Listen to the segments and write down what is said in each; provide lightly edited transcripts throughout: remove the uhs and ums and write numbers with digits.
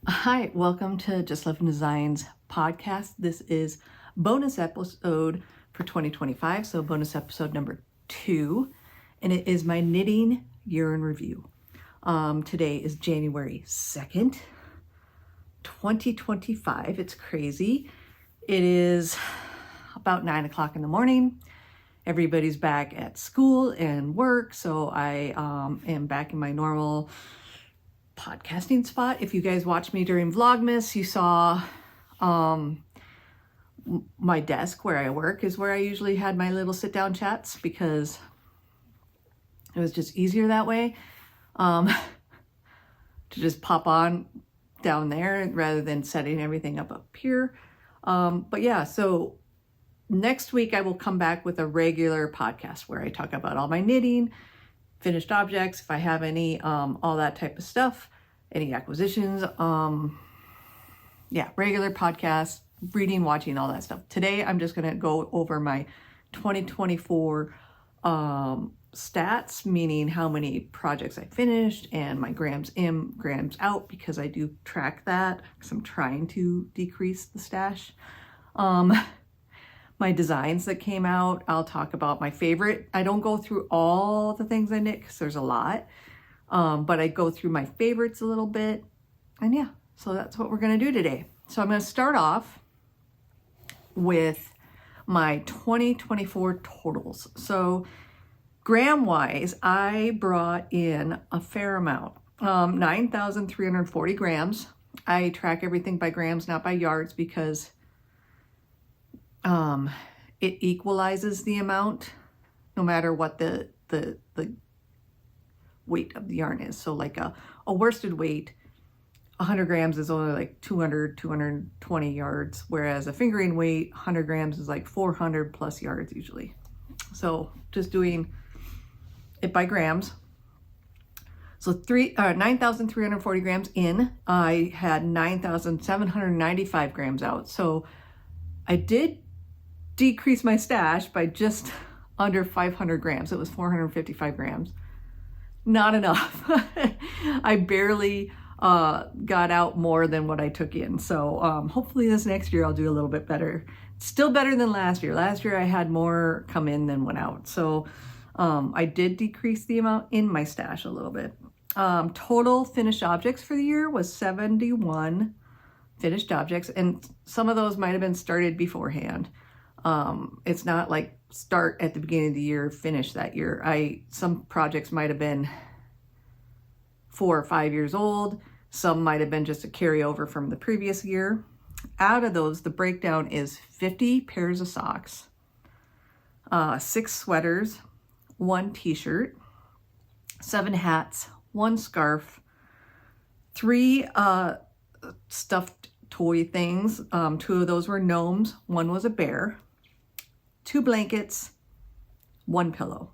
Hi, welcome to Justlivin Designs podcast. This is bonus episode for 2025, so bonus episode number 2, and it is my knitting year in review. Today is January 2nd, 2025. It's crazy. It is about 9 o'clock in the morning. Everybody's back at school and work, so I am back in my normal podcasting spot. If you guys watched me during Vlogmas, you saw my desk where I work is where I usually had my little sit down chats because it was just easier that way to just pop on down there rather than setting everything up here. But yeah, so next week I will come back with a regular podcast where I talk about all my knitting, finished objects, if I have any, all that type of stuff, any acquisitions, regular podcast, reading, watching, all that stuff. Today, I'm just going to go over my 2024 stats, meaning how many projects I finished and my grams in, grams out, because I do track that because I'm trying to decrease the stash. My designs that came out, I'll talk about my favorite. I don't go through all the things I knit because there's a lot, but I go through my favorites a little bit. And yeah, so that's what we're gonna do today. So I'm gonna start off with my 2024 totals. So gram-wise, I brought in a fair amount, 9,340 grams. I track everything by grams, not by yards, because it equalizes the amount no matter what the weight of the yarn is. So like a worsted weight, 100 grams is only like 220 yards, whereas a fingering weight, 100 grams is like 400 plus yards usually. So just doing it by grams. So 9,340 grams in, I had 9,795 grams out. So I did decrease my stash by just under 500 grams. It was 455 grams. Not enough. I barely got out more than what I took in. So hopefully this next year I'll do a little bit better. Still better than last year. Last year I had more come in than went out. So I did decrease the amount in my stash a little bit. Total finished objects for the year was 71 finished objects, and some of those might have been started beforehand. It's not like start at the beginning of the year, finish that year. Some projects might have been 4 or 5 years old. Some might have been just a carryover from the previous year. Out of those, the breakdown is 50 pairs of socks, 6 sweaters, 1 t-shirt, 7 hats, 1 scarf, 3 stuffed toy things. 2 of those were gnomes. 1 was a bear. 2 blankets, 1 pillow.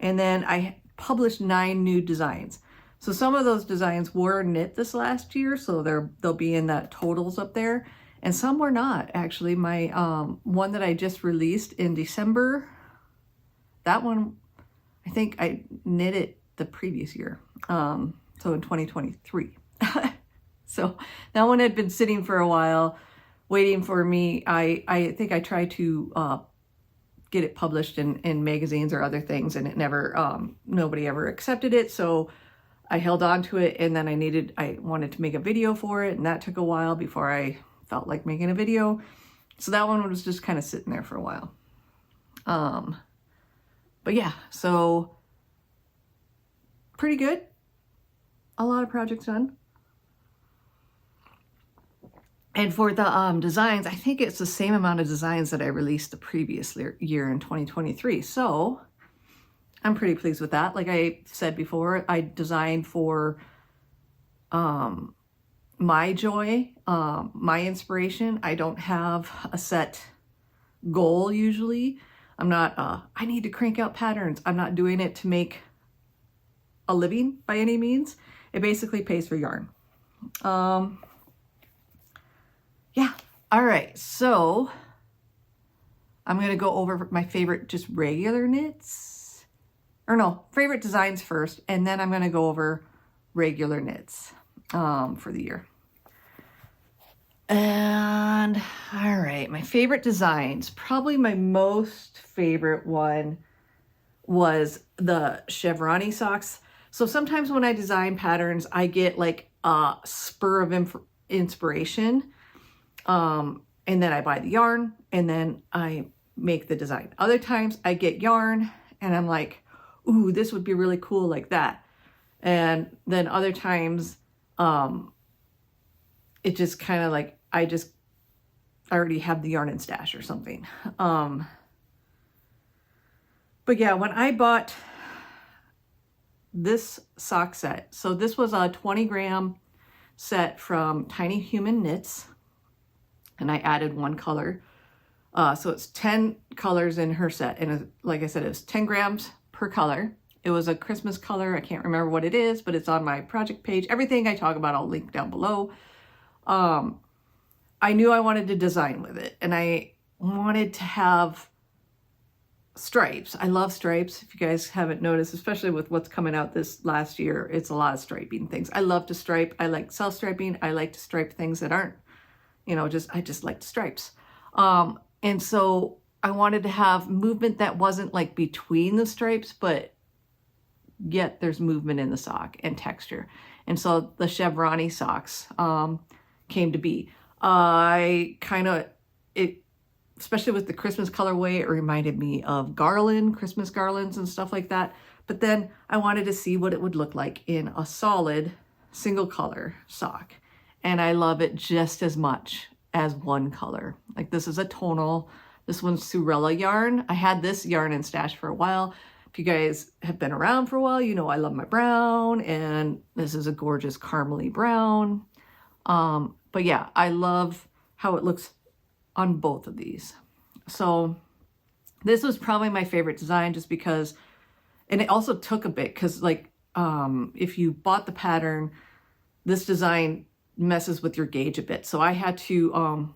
And then I published 9 new designs. So some of those designs were knit this last year, so they'll be in that totals up there. And some were not, actually. My one that I just released in December, that one, I think I knit it the previous year. So in 2023. So that one had been sitting for a while, waiting for me. I think I tried to get it published in magazines or other things, and it never, nobody ever accepted it. So I held on to it, and then I wanted to make a video for it, and that took a while before I felt like making a video. So that one was just kind of sitting there for a while. But yeah, so pretty good. A lot of projects done. And for the designs, I think it's the same amount of designs that I released the previous year in 2023. So I'm pretty pleased with that. Like I said before, I designed for my joy, my inspiration. I don't have a set goal usually. I'm not, I need to crank out patterns. I'm not doing it to make a living by any means. It basically pays for yarn. Yeah. All right. So I'm going to go over my favorite just regular knits, or no, favorite designs first, and then I'm going to go over regular knits for the year. And all right, my favorite designs. Probably my most favorite one was the chevroni socks. So sometimes when I design patterns, I get like a spur of inspiration. And then I buy the yarn and then I make the design. Other times I get yarn and I'm like, ooh, this would be really cool like that. And then other times, it just kind of like, I already have the yarn in stash or something. But yeah, when I bought this sock set, so this was a 20-gram set from Tiny Human Knits, and I added one color. So it's 10 colors in her set. And like I said, it was 10 grams per color. It was a Christmas color. I can't remember what it is, but it's on my project page. Everything I talk about, I'll link down below. I knew I wanted to design with it, and I wanted to have stripes. I love stripes. If you guys haven't noticed, especially with what's coming out this last year, it's a lot of striping things. I love to stripe. I like self-striping. I like to stripe things that aren't, you know, I just like stripes. And so I wanted to have movement that wasn't like between the stripes, but yet there's movement in the sock and texture. And so the chevroni socks came to be. Especially with the Christmas colorway, it reminded me of Christmas garlands and stuff like that. But then I wanted to see what it would look like in a solid single color sock. And I love it just as much as one color. Like this is a tonal. This one's Surella yarn. I had this yarn in stash for a while. If you guys have been around for a while, you know I love my brown, and this is a gorgeous caramely brown. But yeah, I love how it looks on both of these. So this was probably my favorite design just because, and it also took a bit because like, if you bought the pattern, this design messes with your gauge a bit. So I had to,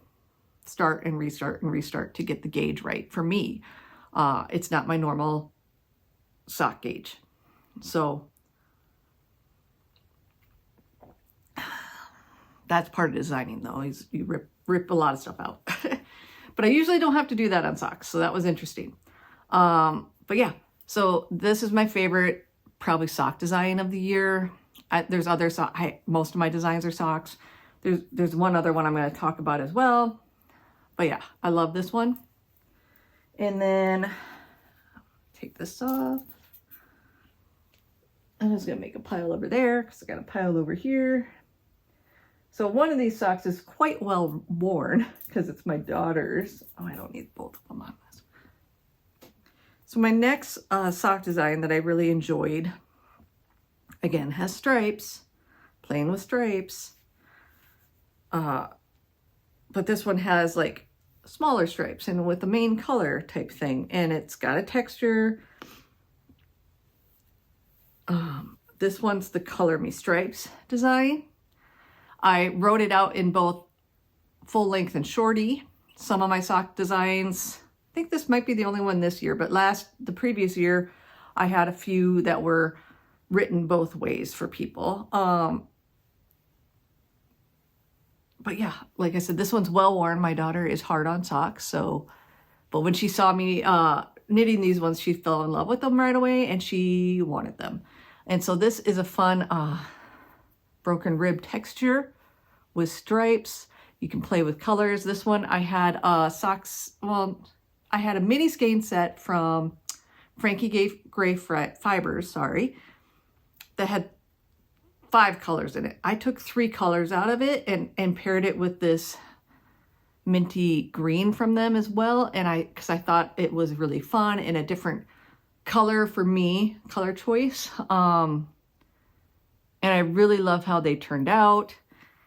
start and restart to get the gauge right for me. It's not my normal sock gauge. So that's part of designing though, is you rip a lot of stuff out. But I usually don't have to do that on socks, so that was interesting. But yeah, so this is my favorite probably sock design of the year. There's other most of my designs are socks. There's one other one I'm going to talk about as well. But yeah, I love this one. And then take this off. I'm just going to make a pile over there because I got a pile over here. So one of these socks is quite well worn because it's my daughter's. Oh, I don't need both of them on this. So my next sock design that I really enjoyed, again, has stripes, plain with stripes. But this one has like smaller stripes and with the main color type thing. And it's got a texture. This one's the Color Me Stripes design. I wrote it out in both full length and shorty. Some of my sock designs, I think this might be the only one this year, but the previous year, I had a few that were written both ways for people. But yeah, like I said, this one's well worn. My daughter is hard on socks, but when she saw me knitting these ones, she fell in love with them right away and she wanted them. And so this is a fun broken rib texture with stripes. You can play with colors. This one I had socks. Well, I had a mini skein set from Frankie Gray Fibers, that had 5 colors in it. I took 3 colors out of it and paired it with this minty green from them as well. And because I thought it was really fun and a different color for me, color choice. And I really love how they turned out.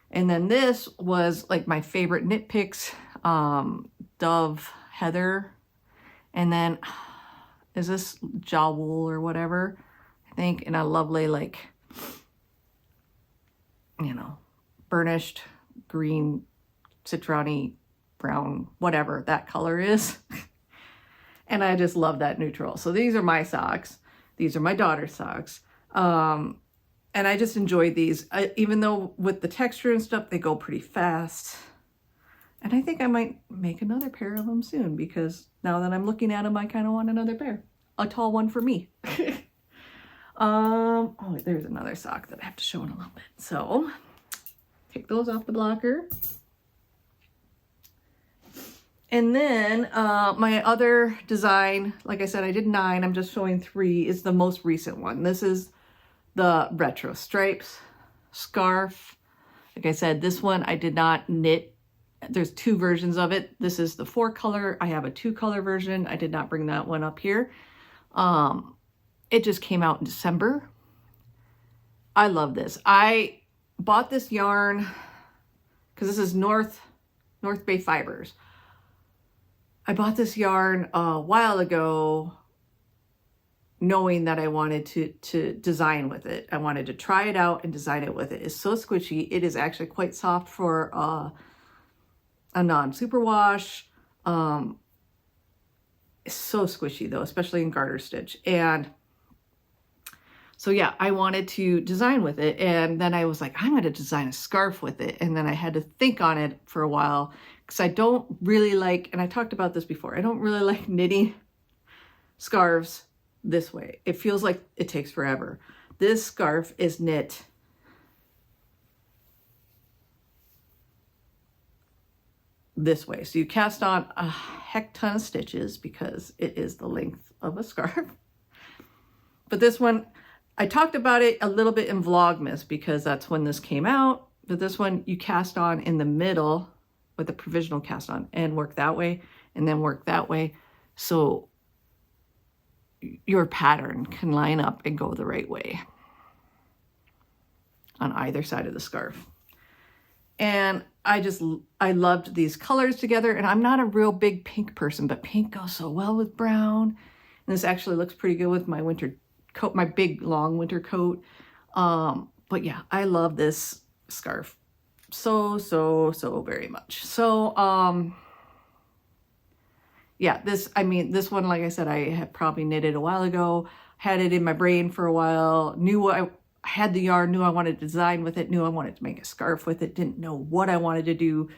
And then this was like my favorite knit picks, Dove Heather. And then, is this Jaw Wool or whatever, I think, in a lovely, like, you know, burnished green, citrony, brown, whatever that color is. And I just love that neutral. So these are my socks. These are my daughter's socks. And I just enjoyed these. Even though with the texture and stuff, they go pretty fast. And I think I might make another pair of them soon, because now that I'm looking at them, I kind of want another pair. A tall one for me. Oh, there's another sock that I have to show in a little bit. So, take those off the blocker. And then my other design, like I said, I did 9. I'm just showing 3, is the most recent one. This is the retro stripes scarf. Like I said, this one I did not knit. There's 2 versions of it. This is the 4 color. I have a 2 color version. I did not bring that one up here. It just came out in December. I love this. I bought this yarn because this is North Bay Fibers. I bought this yarn a while ago, knowing that I wanted to design with it. I wanted to try it out and design it with it. It's so squishy. It is actually quite soft for a non-superwash. It's so squishy though, especially in garter stitch. And so yeah, I wanted to design with it. And then I was like, I'm going to design a scarf with it. And then I had to think on it for a while, because I don't really like, and I talked about this before, I don't really like knitting scarves this way. It feels like it takes forever. This scarf is knit this way. So you cast on a heck ton of stitches because it is the length of a scarf. But this one, I talked about it a little bit in Vlogmas because that's when this came out. But this one you cast on in the middle with a provisional cast on and work that way and then work that way. So your pattern can line up and go the right way on either side of the scarf. And I loved these colors together, and I'm not a real big pink person, but pink goes so well with brown. And this actually looks pretty good with my winter coat, my big long winter coat. But yeah, I love this scarf so very much. So, yeah, this one, like I said, I had probably knitted a while ago, had it in my brain for a while, knew I had the yarn, knew I wanted to design with it, knew I wanted to make a scarf with it, didn't know what I wanted to do.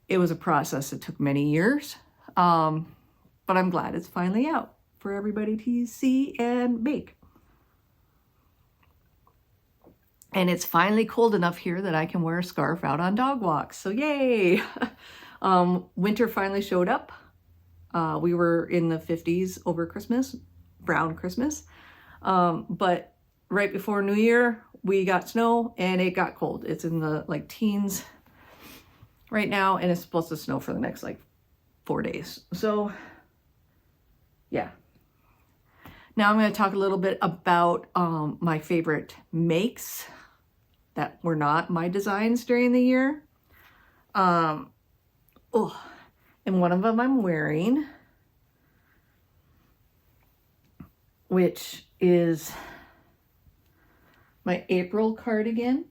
It was a process that took many years, but I'm glad it's finally out for everybody to see and make. And it's finally cold enough here that I can wear a scarf out on dog walks, so yay! Winter finally showed up. We were in the 50s over Christmas, brown Christmas, but right before New Year, we got snow and it got cold. It's in the like teens right now, and it's supposed to snow for the next like 4 days. So yeah. Now I'm going to talk a little bit about my favorite makes that were not my designs during the year. And one of them I'm wearing, which is my April cardigan.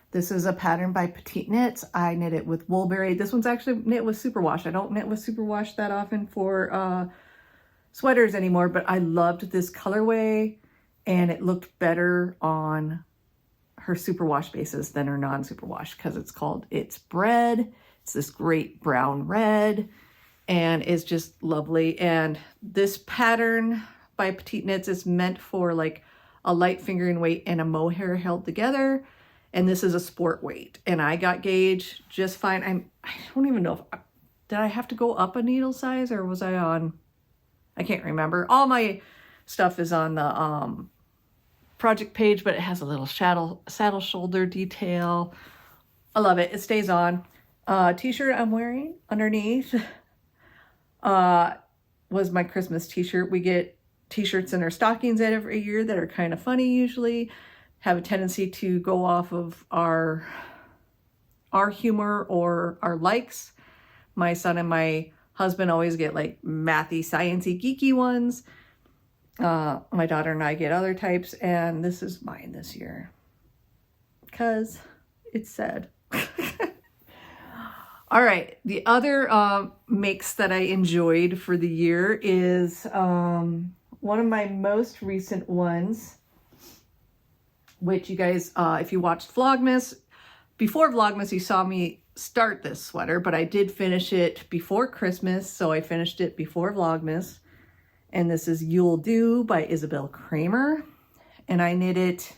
This is a pattern by Petite Knits. I knit it with Woolberry. This one's actually knit with superwash. I don't knit with superwash that often for sweaters anymore, but I loved this colorway, and it looked better on her superwash bases than her non-superwash because it's called It's Bread. It's this great brown red, and it's just lovely. And this pattern by Petite Knits is meant for like a light fingering weight and a mohair held together. And this is a sport weight. And I got gauge just fine. I don't even know if, did I have to go up a needle size or was I on, I can't remember. All my stuff is on the project page, but it has a little saddle shoulder detail. I love it. It stays on. T-shirt I'm wearing underneath was my Christmas t-shirt. We get t-shirts in our stockings every year that are kind of funny usually, have a tendency to go off of our humor or our likes. My son and my husband always get like mathy, sciencey, geeky ones. My daughter and I get other types, and this is mine this year because it's sad. All right, the other makes that I enjoyed for the year is one of my most recent ones, which you guys, if you watched Vlogmas, before Vlogmas, you saw me start this sweater, but I did finish it before Christmas, so I finished it before Vlogmas. And this is You'll Do by Isabel Kramer. And I knit it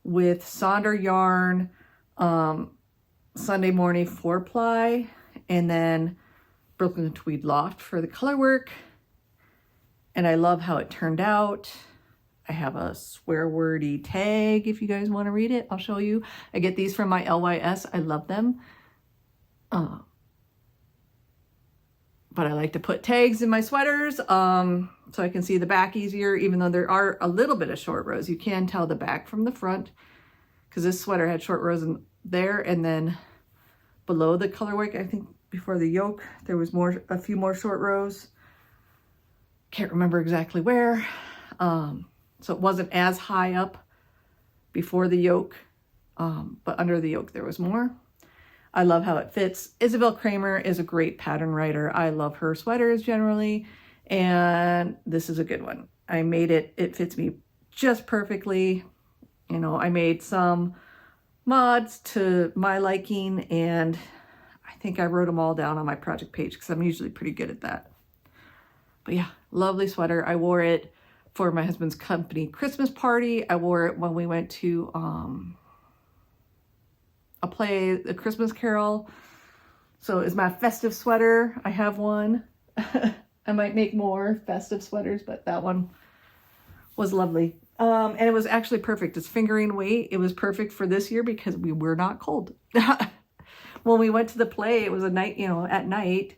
with Sonder yarn, Sunday Morning 4-ply, and then Brooklyn Tweed Loft for the color work. And I love how it turned out. I have a swear wordy tag if you guys want to read it. I'll show you. I get these from my LYS. I love them. But I like to put tags in my sweaters so I can see the back easier, even though there are a little bit of short rows. You can tell the back from the front because this sweater had short rows in there, and then below the colorwork, I think before the yoke, there was a few more short rows. Can't remember exactly where. So it wasn't as high up before the yoke, but under the yoke there was more. I love how it fits. Isabel Kramer is a great pattern writer. I love her sweaters generally, and this is a good one. I made it, it fits me just perfectly. You know, I made some mods to my liking, and I think I wrote them all down on my project page because I'm usually pretty good at that. But yeah, lovely sweater. I wore it for my husband's company Christmas party. I wore it when we went to a Christmas Carol. So it's my festive sweater. I have one. I might make more festive sweaters, but that one was lovely. And it was actually perfect. It's fingering weight. It was perfect for this year because we were not cold. When we went to the play, it was a night, you know, at night.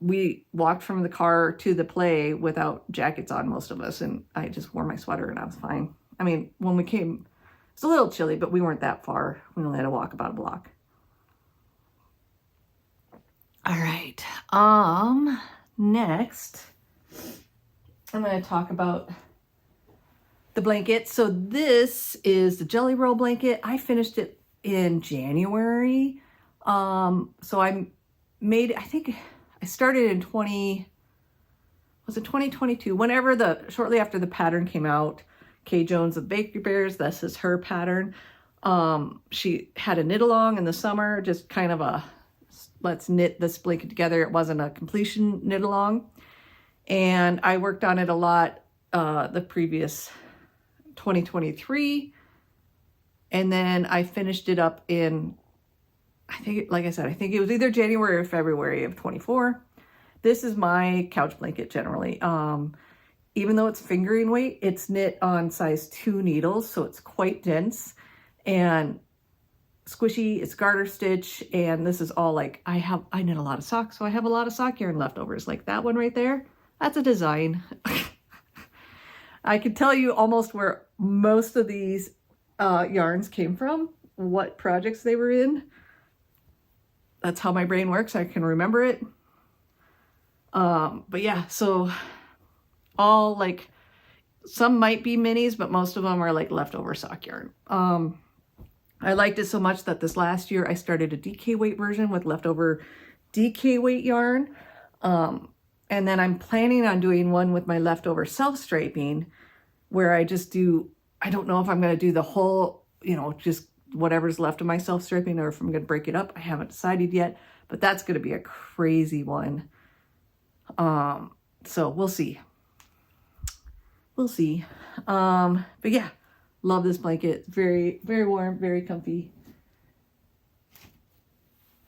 We walked from the car to the play without jackets on, most of us, and I just wore my sweater and I was fine. I mean, when we came, it's a little chilly, but we weren't that far. We only had to walk about a block. All right. Next, I'm going to talk about the blanket. So this is the Jelly Roll blanket. I finished it in January. So I made, I think I started in 2022, whenever shortly after the pattern came out. Kay Jones of Bakery Bears, this is her pattern. She had a knit along in the summer, just kind of a, let's knit this blanket together. It wasn't a completion knit along. And I worked on it a lot the previous 2023. And then I finished it up in, I think, like I said, I think it was either January or February of 24. This is my couch blanket generally. Even though it's fingering weight, it's knit on size 2 needles, so it's quite dense and squishy. It's garter stitch, and this is all like, I knit a lot of socks, so I have a lot of sock yarn leftovers. Like that one right there, that's a design. I can tell you almost where most of these yarns came from, what projects they were in. That's how my brain works. I can remember it. But yeah, so all like, some might be minis, but most of them are like leftover sock yarn. I liked it so much that this last year I started a DK weight version with leftover DK weight yarn. And then I'm planning on doing one with my leftover self-striping where I just do, I don't know if I'm going to do the whole, you know, just whatever's left of my self-striping or if I'm going to break it up. I haven't decided yet, but that's going to be a crazy one. So we'll see. We'll see. But yeah, love this blanket. Very, very warm, very comfy.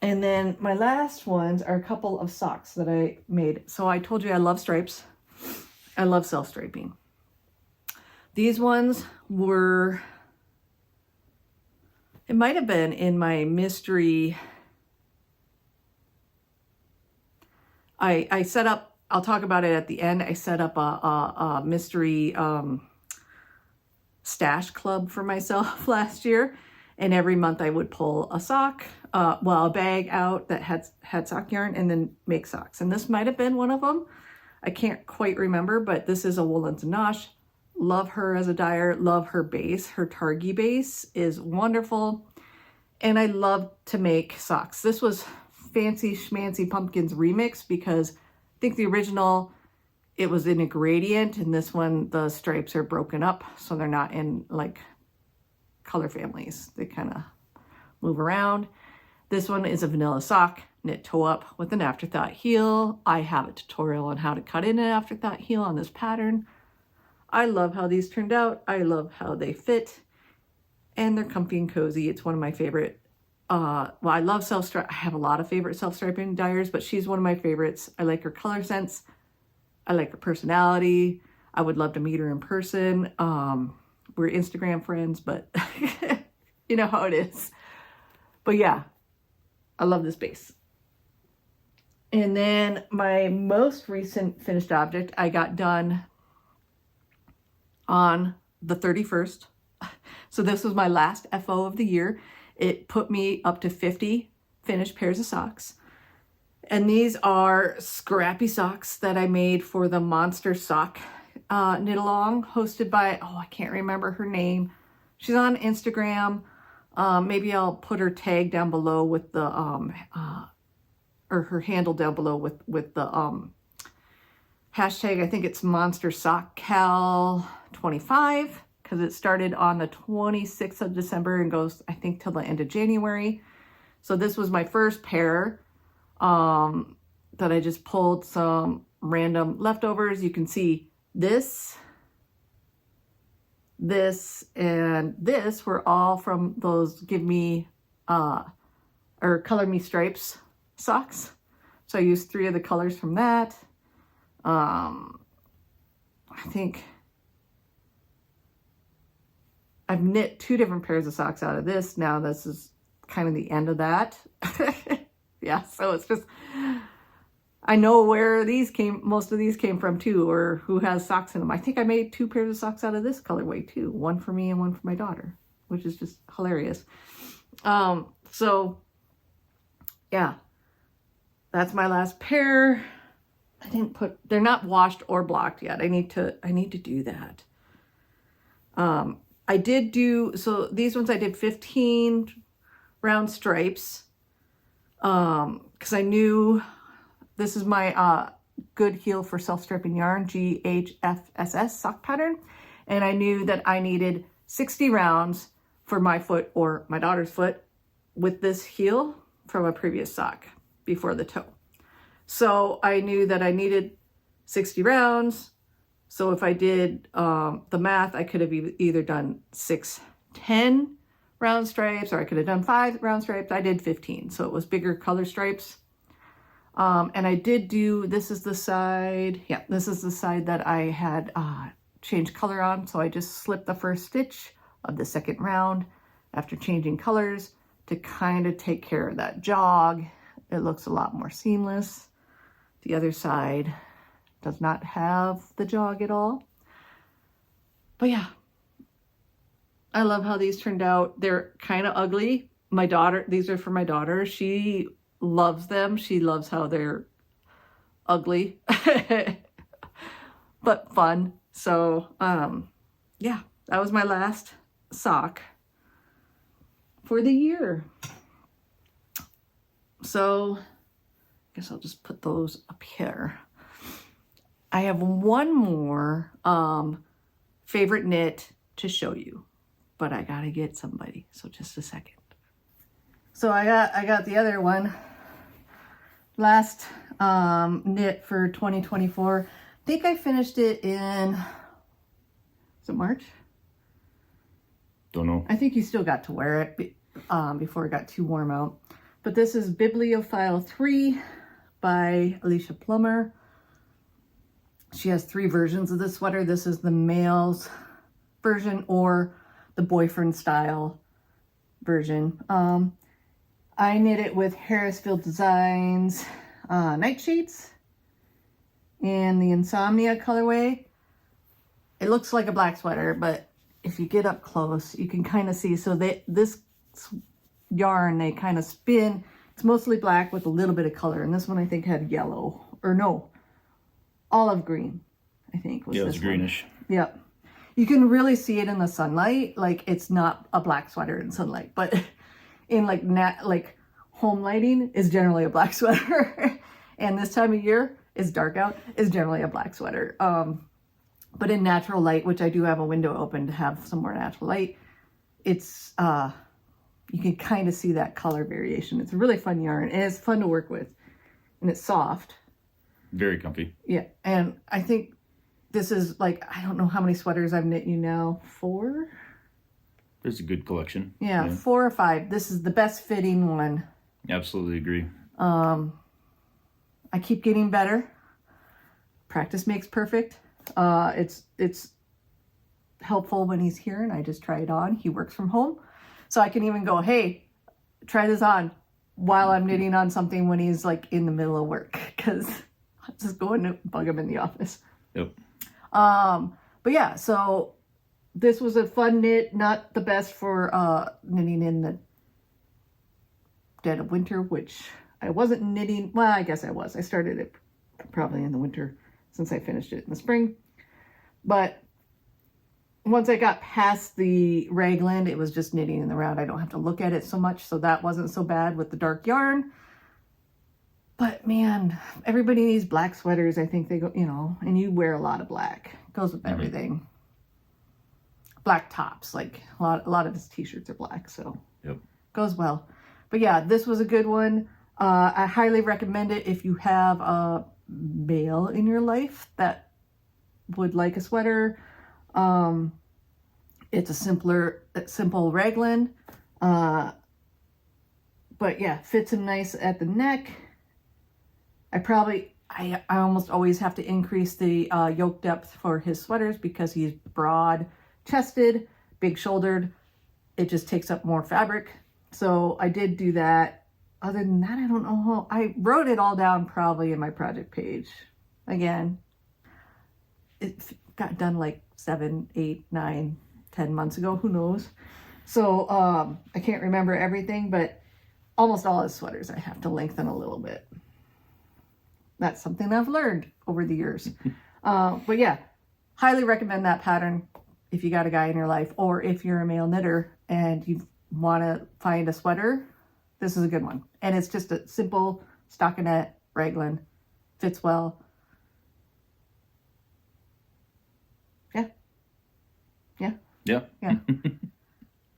And then my last ones are a couple of socks that I made. So I told you I love stripes. I love self-striping. These ones were, it might have been in my mystery. I set up, I'll talk about it at the end. I set up a mystery stash club for myself last year. And every month I would pull a sock, a bag out that had sock yarn and then make socks. And this might have been one of them. I can't quite remember, but this is a Woolens and Nosh. Love her as a dyer, love her base. Her Targhee base is wonderful. And I love to make socks. This was Fancy Schmancy Pumpkins remix because I think the original, it was in a gradient, and this one, the stripes are broken up, so they're not in like color families. They kind of move around. This one is a vanilla sock, knit toe up with an afterthought heel. I have a tutorial on how to cut in an afterthought heel on this pattern. I love how these turned out. I love how they fit, and they're comfy and cozy. It's one of my favorite. Well, I love self-stripe. I have a lot of favorite self-striping dyers, but she's one of my favorites. I like her color sense. I like her personality. I would love to meet her in person. We're Instagram friends, but you know how it is. But yeah, I love this base. And then my most recent finished object I got done on the 31st. So this was my last FO of the year. It put me up to 50 finished pairs of socks. And these are scrappy socks that I made for the Monster Sock knit along, hosted by, oh, I can't remember her name. She's on Instagram. Maybe I'll put her tag down below with the, or her handle down below with the hashtag. I think it's Monster Sock KAL 25, because it started on the 26th of December and goes, I think, till the end of January. So this was my first pair that I just pulled some random leftovers. You can see this, and this were all from those Give Me, or Color Me Stripes socks. So I used 3 of the colors from that. I think I've knit 2 different pairs of socks out of this. Now this is kind of the end of that. Yeah, so it's just, I know where most of these came from too, or who has socks in them. I think I made 2 pairs of socks out of this colorway too. One for me and one for my daughter, which is just hilarious. So yeah, that's my last pair. They're not washed or blocked yet. I need to do that. I did do, so these ones I did 15 round stripes, because I knew this is my good heel for self-striping yarn, GHFSS sock pattern, and I knew that I needed 60 rounds for my foot or my daughter's foot with this heel from a previous sock before the toe. So I knew that I needed 60 rounds. So if I did the math, I could have either done 6 10 round stripes, or I could have done 5 round stripes. I did 15, so it was bigger color stripes. And I did do, this is the side, yeah, this is the side that I had changed color on. So I just slipped the first stitch of the second round after changing colors to kind of take care of that jog. It looks a lot more seamless. The other side does not have the jog at all. But yeah, I love how these turned out. They're kind of ugly. My daughter, these are for my daughter. She loves them. She loves how they're ugly, but fun. So, yeah, that was my last sock for the year. So, I guess I'll just put those up here. I have one more favorite knit to show you, but I gotta get somebody, so just a second. So I got the other one, last knit for 2024. I think I finished it in, is it March? Don't know. I think you still got to wear it before it got too warm out. But this is Bibliophile 3 by Alicia Plummer. She has 3 versions of this sweater. This is the male's version or the boyfriend style version. I knit it with Harrisfield Designs Nightshades in the Insomnia colorway. It looks like a black sweater, but if you get up close, you can kind of see. So this yarn, they kind of spin. It's mostly black with a little bit of color. And this one I think had yellow, or no, olive green, I think was this one. Yeah, it's greenish. Yep. You can really see it in the sunlight. Like, it's not a black sweater in sunlight, but in like home lighting is generally a black sweater. And this time of year is dark out, is generally a black sweater. But in natural light, which I do have a window open to have some more natural light, it's you can kind of see that color variation. It's a really fun yarn, and it's fun to work with, and it's soft. Very comfy. Yeah, and I think this is like, I don't know how many sweaters I've knit you now. 4? There's a good collection. Yeah, 4 or 5. This is the best fitting one. Absolutely agree. I keep getting better. Practice makes perfect. It's helpful when he's here and I just try it on. He works from home, so I can even go, hey, try this on while I'm knitting on something when he's like in the middle of work, because I'll just go and bug him in the office. Yep. But yeah, so this was a fun knit, not the best for knitting in the dead of winter, which I wasn't knitting. Well, I guess I was. I started it probably in the winter since I finished it in the spring. But once I got past the raglan, it was just knitting in the round. I don't have to look at it so much, so that wasn't so bad with the dark yarn. But man, everybody needs black sweaters. I think they go, you know, and you wear a lot of black. It goes with everything. Black tops, like a lot of his t-shirts are black, so yep, goes well. But yeah, this was a good one. I highly recommend it if you have a male in your life that would like a sweater. It's a simple raglan. But yeah, fits him nice at the neck. I almost always have to increase the yoke depth for his sweaters because he's broad chested, big shouldered. It just takes up more fabric. So I did do that. Other than that, I don't know how. I wrote it all down probably in my project page. Again, it got done like 7, 8, 9, 10 months ago. Who knows? So I can't remember everything, but almost all his sweaters I have to lengthen a little bit. That's something I've learned over the years. But yeah, highly recommend that pattern if you got a guy in your life, or if you're a male knitter and you want to find a sweater. This is a good one. And it's just a simple stockinette raglan. Fits well. Yeah. Yeah. Yeah. Yeah.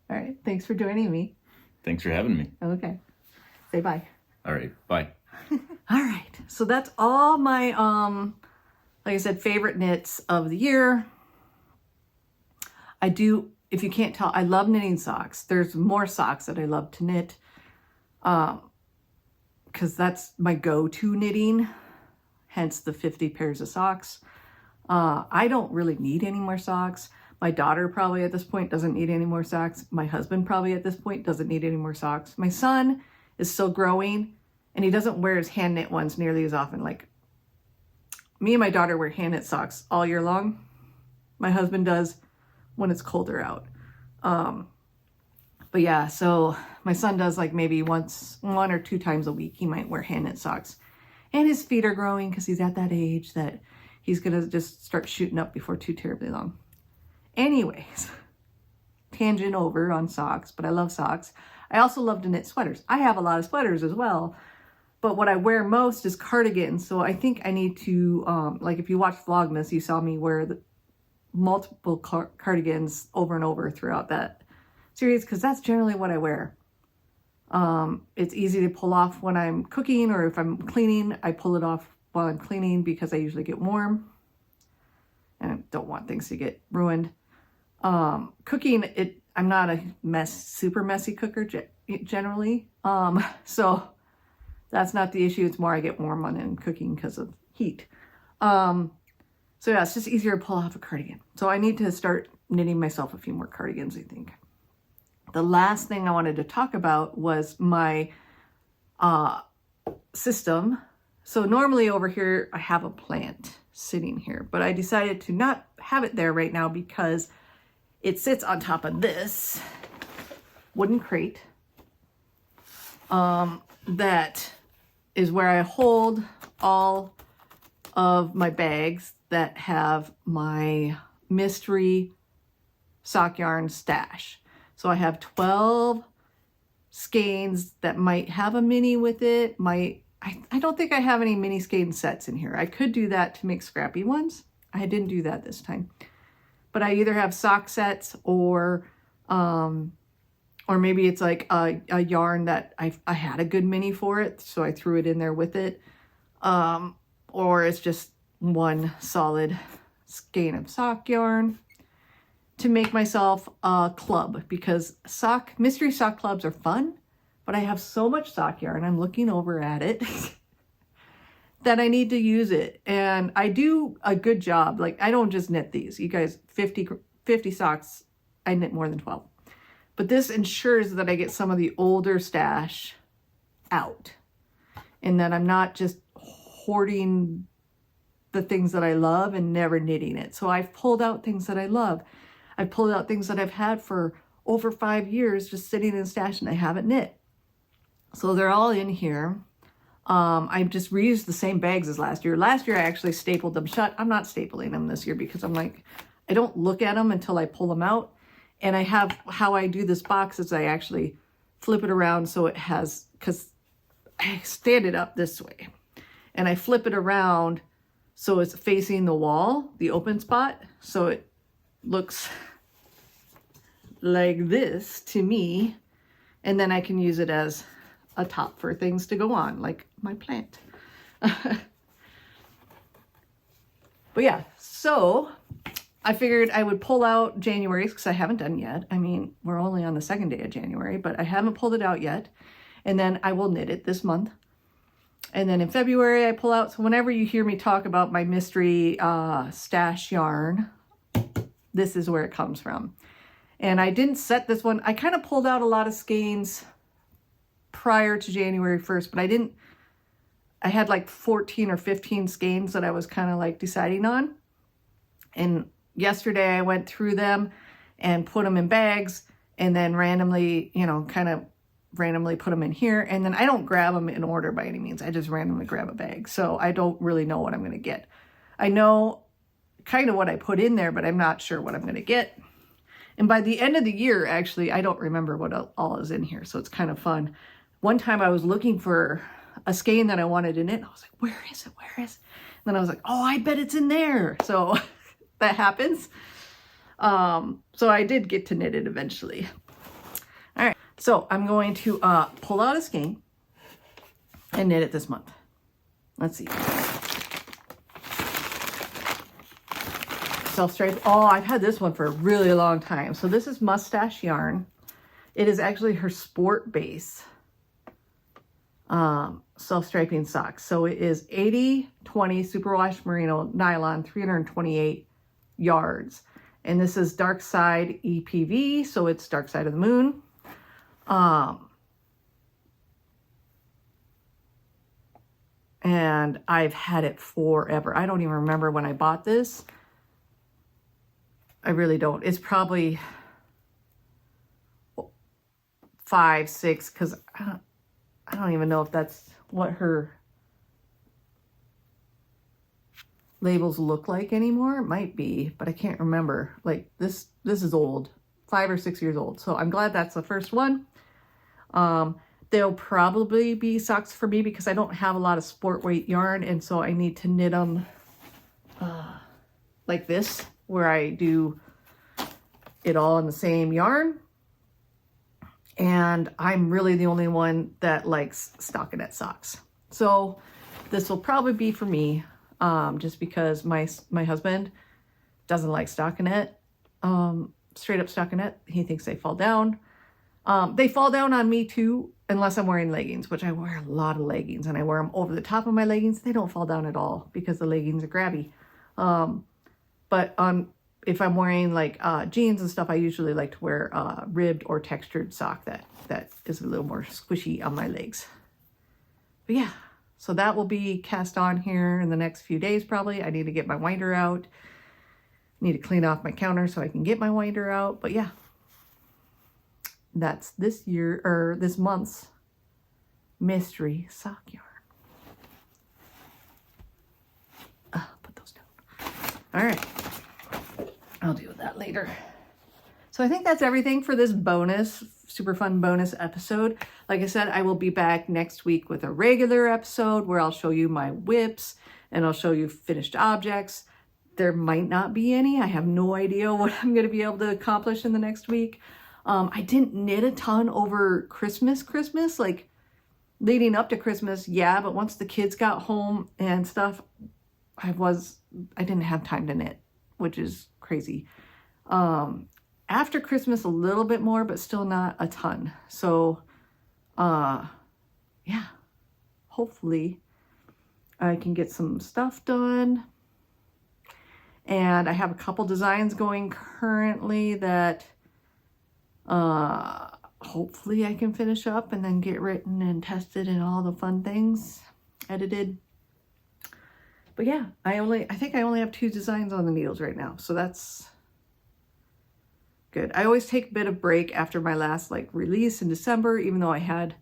All right. Thanks for joining me. Thanks for having me. Okay. Say bye. All right. Bye. All right. So that's all my, like I said, favorite knits of the year. I do, if you can't tell, I love knitting socks. There's more socks that I love to knit. Because that's my go-to knitting, hence the 50 pairs of socks. I don't really need any more socks. My daughter probably at this point doesn't need any more socks. My husband probably at this point doesn't need any more socks. My son is still growing and he doesn't wear his hand knit ones nearly as often. Like me and my daughter wear hand knit socks all year long. My husband does when it's colder out. But yeah, so my son does like maybe 1 or 2 times a week. He might wear hand knit socks. And his feet are growing because he's at that age that he's going to just start shooting up before too terribly long. Anyways, tangent over on socks, but I love socks. I also love to knit sweaters. I have a lot of sweaters as well, but what I wear most is cardigans. So I think I need to, like if you watch Vlogmas, you saw me wear multiple cardigans over and over throughout that series because that's generally what I wear. It's easy to pull off when I'm cooking, or if I'm cleaning, I pull it off while I'm cleaning because I usually get warm and I don't want things to get ruined. Cooking, I'm not a super messy cooker generally. So that's not the issue. It's more I get warm when I'm cooking because of heat. So yeah, it's just easier to pull off a cardigan. So I need to start knitting myself a few more cardigans, I think. The last thing I wanted to talk about was my system. So normally over here, I have a plant sitting here, but I decided to not have it there right now because it sits on top of this wooden crate. That is where I hold all of my bags that have my mystery sock yarn stash. So I have 12 skeins that might have a mini with it. I don't think I have any mini skein sets in here. I could do that to make scrappy ones. I didn't do that this time. But I either have sock sets or or maybe it's like a yarn that I had a good mini for it, so I threw it in there with it. Or it's just one solid skein of sock yarn to make myself a club, because mystery sock clubs are fun, but I have so much sock yarn, I'm looking over at it, that I need to use it. And I do a good job. Like, I don't just knit these. You guys, 50 socks, I knit more than 12. But this ensures that I get some of the older stash out, and that I'm not just hoarding the things that I love and never knitting it. So I've pulled out things that I love. I've pulled out things that I've had for over 5 years just sitting in stash and I haven't knit. So they're all in here. I just reused the same bags as last year. Last year I actually stapled them shut. I'm not stapling them this year because I'm like, I don't look at them until I pull them out. And I have, how I do this box is I actually flip it around so it has, because I stand it up this way. And I flip it around so it's facing the wall, the open spot. So it looks like this to me. And then I can use it as a top for things to go on, like my plant. But yeah, so I figured I would pull out January's because I haven't done yet. I mean, we're only on the 2nd day of January, but I haven't pulled it out yet. And then I will knit it this month. And then in February I pull out. So whenever you hear me talk about my mystery stash yarn, this is where it comes from. And I didn't set this one. I kind of pulled out a lot of skeins prior to January 1st, but I had like 14 or 15 skeins that I was kind of like deciding on. And yesterday I went through them and put them in bags, and then randomly, kind of randomly put them in here. And then I don't grab them in order by any means. I just randomly grab a bag. So I don't really know what I'm going to get. I know kind of what I put in there, but I'm not sure what I'm going to get. And by the end of the year, actually, I don't remember what all is in here. So it's kind of fun. One time I was looking for a skein that I wanted to knit. I was like, where is it? Where is it? And then I was like, oh, I bet it's in there. So that happens. So I did get to knit it eventually. All right. So I'm going to pull out a skein and knit it this month. Let's see. Self-stripe. Oh, I've had this one for a really long time. So this is Mustache Yarn. It is actually her sport base self-striping socks. So it is 80/20 superwash merino nylon, 328 yards. And this is dark side EPV, so it's dark side of the moon. And I've had it forever. I don't even remember when I bought this. I really don't. It's probably 5, 6, because I don't even know if that's what her labels look like anymore. It might be, but I can't remember. Like this is old, 5 or 6 years old. So I'm glad that's the first one. There'll probably be socks for me because I don't have a lot of sport weight yarn, and so I need to knit them like this, where I do it all in the same yarn. And I'm really the only one that likes stockinette socks. So this will probably be for me, just because my husband doesn't like stockinette, straight up stockinette. He thinks they fall down. They fall down on me too, unless I'm wearing leggings, which I wear a lot of leggings, and I wear them over the top of my leggings. They don't fall down at all because the leggings are grabby. But if I'm wearing like jeans and stuff, I usually like to wear ribbed or textured sock that is a little more squishy on my legs. But yeah, so that will be cast on here in the next few days probably. I need to get my winder out. Need to clean off my counter so I can get my winder out. But yeah, that's this month's mystery sock yarn. Put those down. All right. I'll deal with that later. So I think that's everything for this super fun bonus episode. Like I said, I will be back next week with a regular episode where I'll show you my whips and I'll show you finished objects. There might not be any. I have no idea what I'm going to be able to accomplish in the next week. I didn't knit a ton over Christmas, like leading up to Christmas, yeah, but once the kids got home and stuff, I didn't have time to knit, which is crazy. After Christmas, a little bit more, but still not a ton. So, yeah, hopefully I can get some stuff done. And I have a couple designs going currently that hopefully I can finish up and then get written and tested and all the fun things edited. But yeah, I think I only have 2 designs on the needles right now, so that's good. I always take a bit of break after my last like release in December, even though I had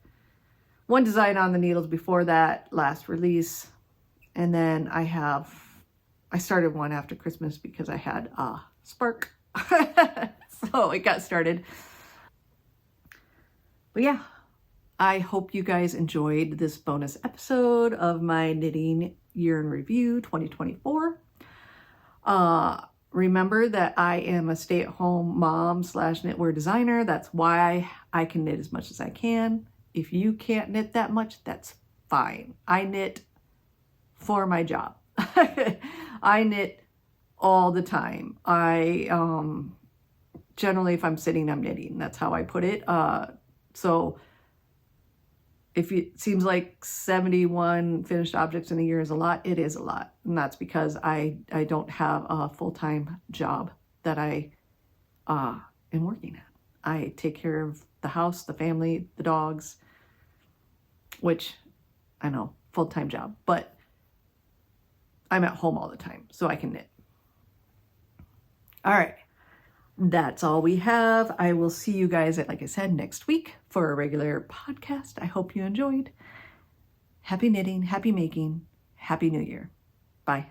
1 design on the needles before that last release. And then I started one after Christmas because I had a spark. So it got started. But yeah, I hope you guys enjoyed this bonus episode of my knitting year in review 2024. Remember that I am a stay-at-home mom / knitwear designer. That's why I can knit as much as I can. If you can't knit that much, that's fine. I knit for my job. I knit all the time. I generally, if I'm sitting, I'm knitting. That's how I put it. So if it seems like 71 finished objects in a year is a lot, it is a lot. And that's because I don't have a full-time job that I am working at. I take care of the house, the family, the dogs, which I know, full-time job, but I'm at home all the time, so I can knit. All right. That's all we have. I will see you guys, like I said, next week for a regular podcast. I hope you enjoyed. Happy knitting, happy making, happy new year. Bye.